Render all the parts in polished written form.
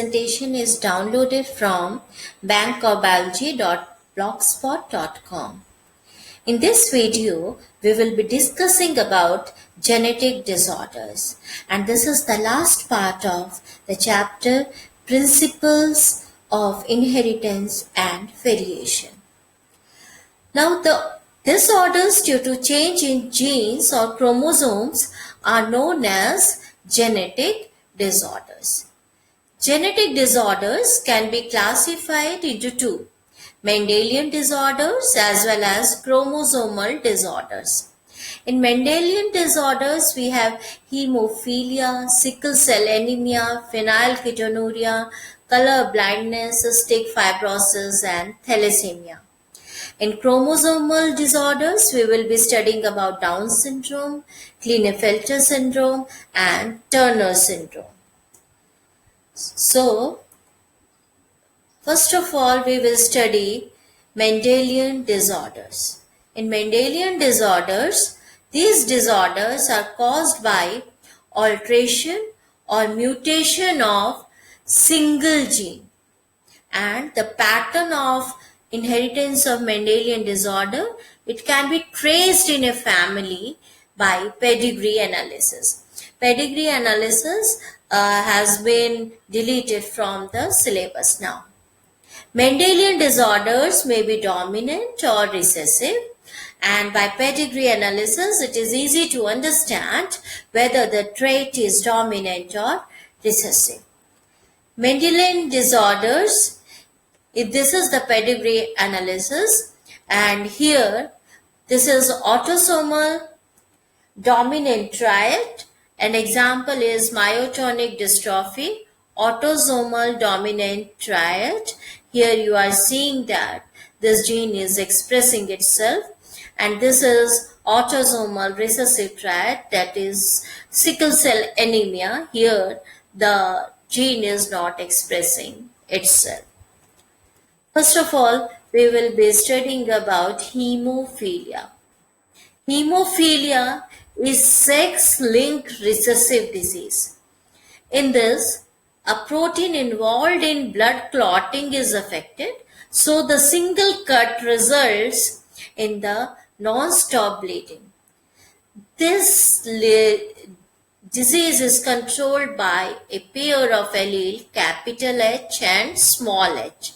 presentation is downloaded from bankofbiology.blogspot.com. In this video, we will be discussing about genetic disorders, and this is the last part of the chapter Principles of Inheritance and Variation. Now, the disorders due to change in genes or chromosomes are known as genetic disorders. Genetic disorders can be classified into two: Mendelian disorders as well as chromosomal disorders. In Mendelian disorders, we have hemophilia, sickle cell anemia, phenylketonuria, color blindness, cystic fibrosis, and thalassemia. In chromosomal disorders, we will be studying about Down syndrome, Klinefelter syndrome, and Turner syndrome. So, first of all, we will study Mendelian disorders. In Mendelian disorders, these disorders are caused by alteration or mutation of single gene, and the pattern of inheritance of Mendelian disorder, it can be traced in a family by pedigree analysis. Pedigree analysis has been deleted from the syllabus now. Mendelian disorders may be dominant or recessive, and by pedigree analysis it is easy to understand whether the trait is dominant or recessive. Mendelian disorders, if this is the pedigree analysis, and here this is autosomal dominant trait. An example is myotonic dystrophy, autosomal dominant trait. Here you are seeing that this gene is expressing itself, and this is autosomal recessive trait, that is sickle cell anemia. Here the gene is not expressing itself. First of all, we will be studying about hemophilia. Hemophilia is sex-linked recessive disease. In this, a protein involved in blood clotting is affected, so the single cut results in the non-stop bleeding. This disease is controlled by a pair of allele, capital H and small h.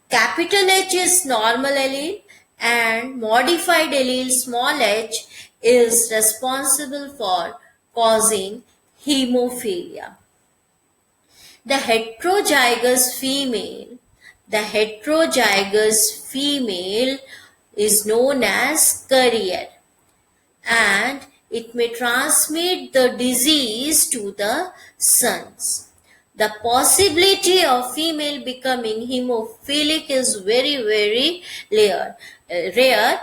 Capital H is normal allele, and modified allele small h is responsible for causing hemophilia. The heterozygous female is known as carrier, and it may transmit the disease to the sons. The possibility of female becoming hemophilic is very rare,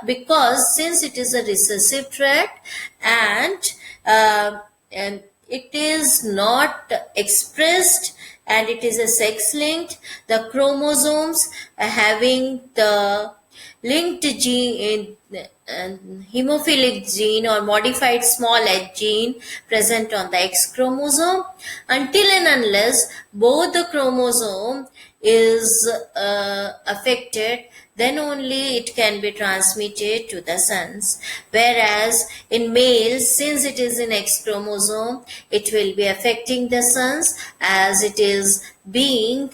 because since it is a recessive trait and it is not expressed and it is a sex-linked, the chromosomes having the linked gene, hemophilic gene or modified small h gene present on the X chromosome, until and unless both the chromosome is affected, then only it can be transmitted to the sons. Whereas in males, since it is in X chromosome, it will be affecting the sons as it is being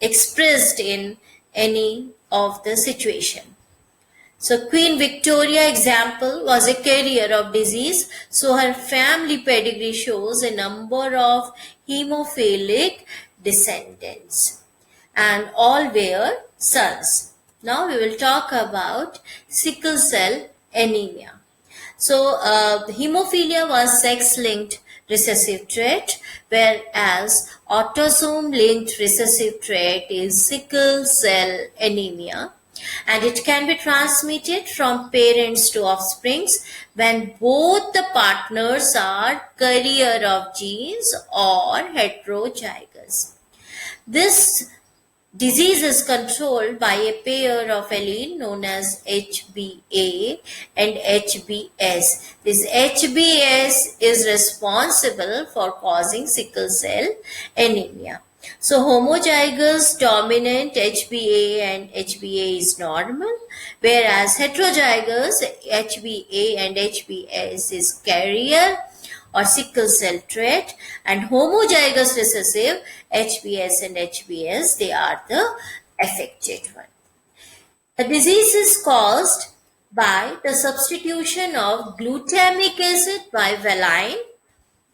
expressed in any of the situation. So Queen Victoria example was a carrier of disease, so her family pedigree shows a number of hemophilic descendants, and all were sons. Now we will talk about sickle cell anemia. So hemophilia was sex-linked recessive trait, whereas autosome-linked recessive trait is sickle cell anemia, and it can be transmitted from parents to offsprings when both the partners are carrier of genes or heterozygous. This disease is controlled by a pair of allele known as HBA and HBS. This HBS is responsible for causing sickle cell anemia. So homozygous dominant HbA and HbA is normal, whereas heterozygous HbA and HbS is carrier or sickle cell trait, and homozygous recessive HbS and HbS, they are the affected one. The disease is caused by the substitution of glutamic acid by valine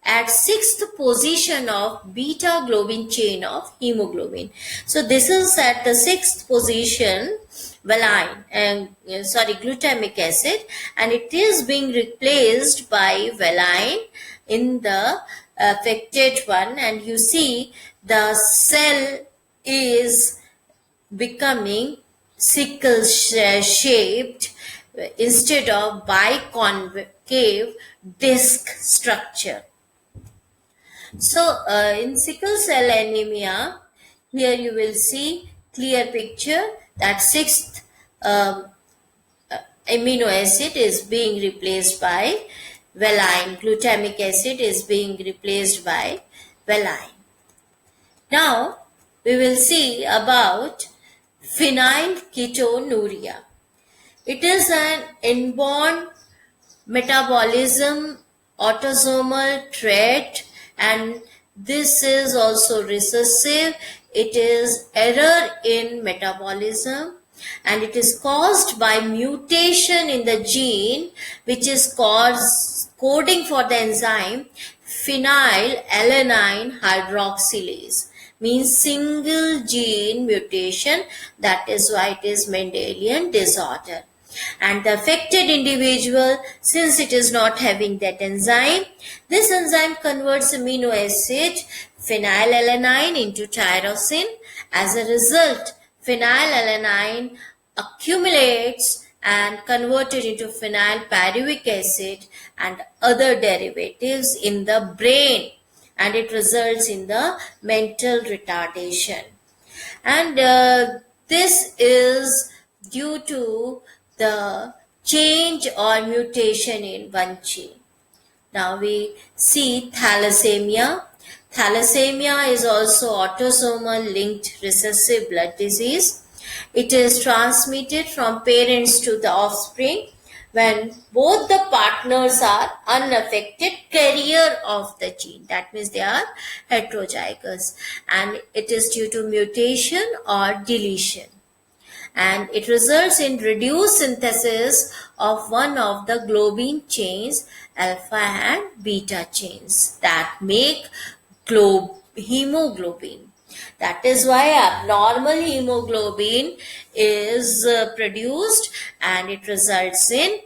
at sixth position of beta globin chain of hemoglobin. So this is at the sixth position valine and glutamic acid, and it is being replaced by valine in the affected one, and you see the cell is becoming sickle shaped instead of biconcave disc structure. So in sickle cell anemia, here you will see clear picture that sixth amino acid is being replaced by valine. Glutamic acid is being replaced by valine. Now we will see about phenylketonuria. It is an inborn metabolism autosomal trait, and this is also recessive. It is error in metabolism, and it is caused by mutation in the gene which is coding for the enzyme phenylalanine hydroxylase, means single gene mutation. That is why it is Mendelian disorder. And the affected individual, since it is not having that enzyme, this enzyme converts amino acid phenylalanine into tyrosine. As a result, phenylalanine accumulates and converted into phenylpyruvic acid and other derivatives in the brain, and it results in the mental retardation. And this is due to the change or mutation in one gene. Now we see thalassemia. Thalassemia is also autosomal linked recessive blood disease. It is transmitted from parents to the offspring when both the partners are unaffected carrier of the gene. That means they are heterozygous, and it is due to mutation or deletion, and it results in reduced synthesis of one of the globin chains, alpha and beta chains, that make hemoglobin. That is why abnormal hemoglobin is produced, and it results in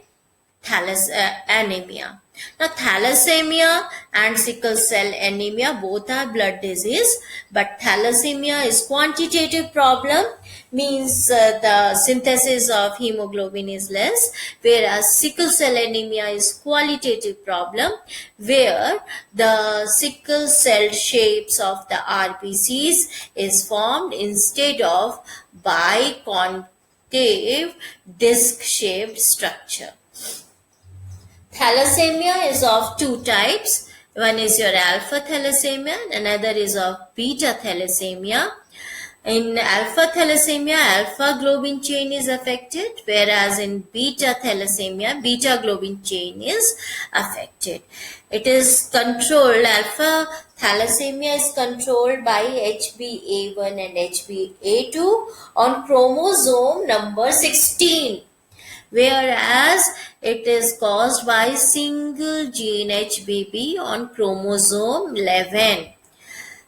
anemia. Now, thalassemia and sickle cell anemia both are blood disease, but thalassemia is quantitative problem, means the synthesis of hemoglobin is less, whereas sickle cell anemia is qualitative problem, where the sickle cell shapes of the RBCs is formed instead of biconcave disc-shaped structure. Thalassemia is of two types. One is your alpha thalassemia, and another is of beta thalassemia. In alpha thalassemia, alpha globin chain is affected, whereas in beta thalassemia, beta globin chain is affected. It is controlled, alpha thalassemia is controlled by HbA1 and HbA2 on chromosome number 16. Whereas it is caused by single gene HBB on chromosome 11.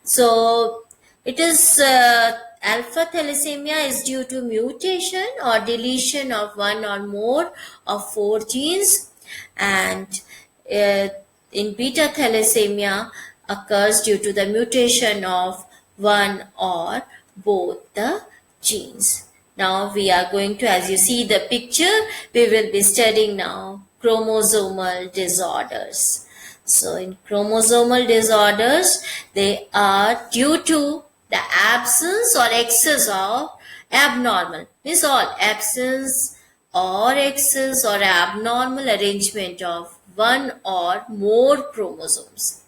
So it is alpha thalassemia is due to mutation or deletion of one or more of 4 genes, and in beta thalassemia occurs due to the mutation of one or both the genes. Now we are going to, as you see the picture, we will be studying now chromosomal disorders. So in chromosomal disorders, they are due to the absence or excess of abnormal, means all absence or excess or abnormal arrangement of one or more chromosomes.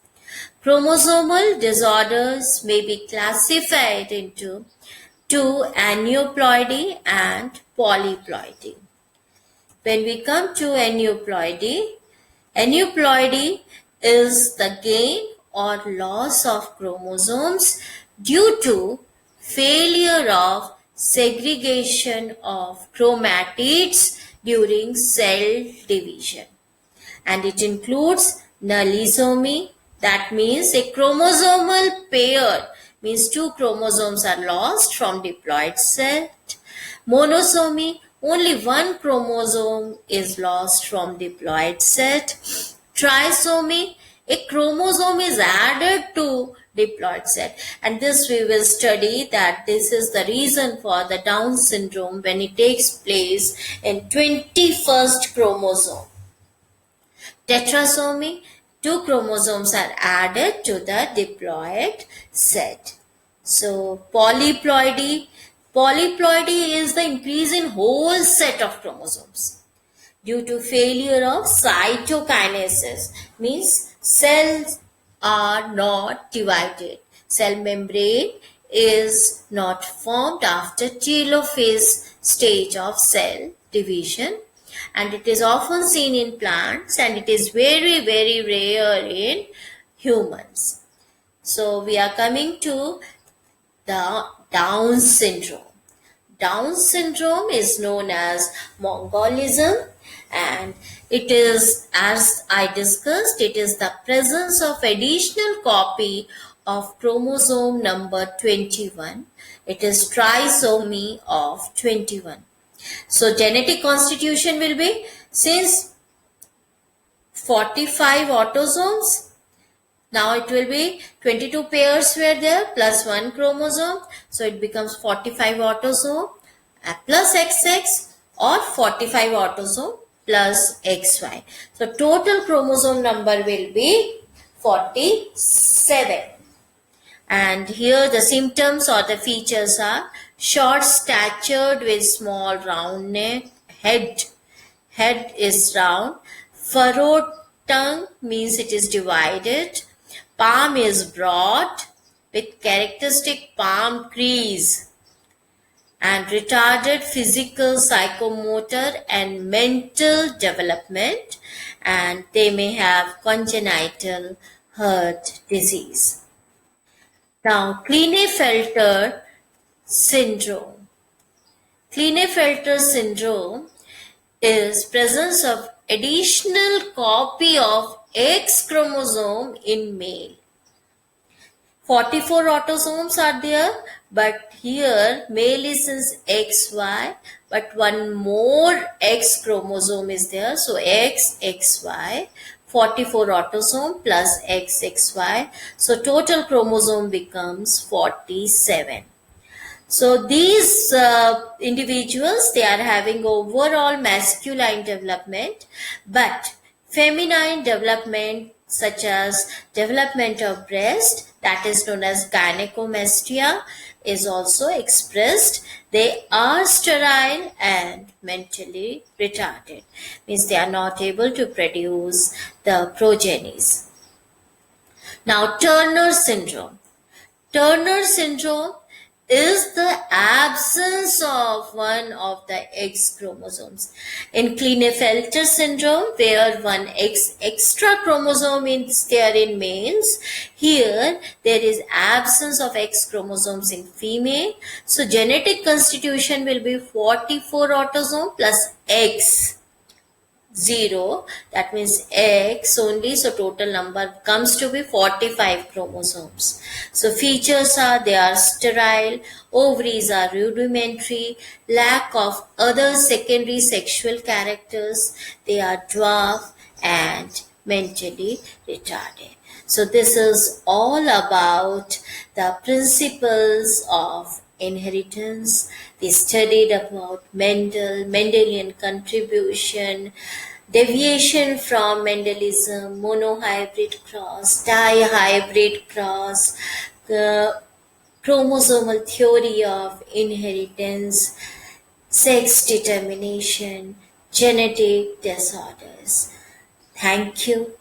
Chromosomal disorders may be classified into two: aneuploidy and polyploidy. When we come to aneuploidy is the gain or loss of chromosomes due to failure of segregation of chromatids during cell division. And it includes nullisomy, that means a chromosomal pair, means two chromosomes are lost from diploid set. Monosomy, only one chromosome is lost from diploid set. Trisomy, a chromosome is added to diploid set, and this we will study that this is the reason for the Down syndrome when it takes place in 21st chromosome. Tetrasomy, two chromosomes are added to the diploid set. So polyploidy is the increase in whole set of chromosomes due to failure of cytokinesis, means cells are not divided. Cell membrane is not formed after telophase stage of cell division, and it is often seen in plants and it is very rare in humans. So we are coming to the Down syndrome. Down syndrome is known as Mongolism, and it is, as I discussed, it is the presence of additional copy of chromosome number 21. It is trisomy of 21. So genetic constitution will be, since 45 autosomes, now it will be 22 pairs were there plus one chromosome. So it becomes 45 autosome plus XX or 45 autosome plus XY. So total chromosome number will be 47. And here the symptoms or the features are short statured with small round neck, head is round, furrowed tongue means it is divided, palm is broad with characteristic palm crease, and retarded physical, psychomotor and mental development, and they may have congenital heart disease. Now, Klinefelter syndrome. Klinefelter syndrome is presence of additional copy of X chromosome in male. 44 autosomes are there, but here male is XY, but one more X chromosome is there. So XXY, 44 autosome plus XXY. So total chromosome becomes 47. So these individuals, they are having overall masculine development, but feminine development such as development of breast, that is known as gynecomastia, is also expressed. They are sterile and mentally retarded, means they are not able to produce the progenies. Now Turner syndrome. Turner syndrome is the absence of one of the X chromosomes. In Klinefelter syndrome, where one X extra chromosome is there in males, here there is absence of X chromosomes in female. So genetic constitution will be 44 autosome plus X. 0, that means X only, so total number comes to be 45 chromosomes. So features are, they are sterile, ovaries are rudimentary, lack of other secondary sexual characters, they are dwarf and mentally retarded. So this is all about the principles of inheritance. We studied about Mendelian contribution, deviation from Mendelism, monohybrid cross, dihybrid cross, the chromosomal theory of inheritance, sex determination, genetic disorders. Thank you.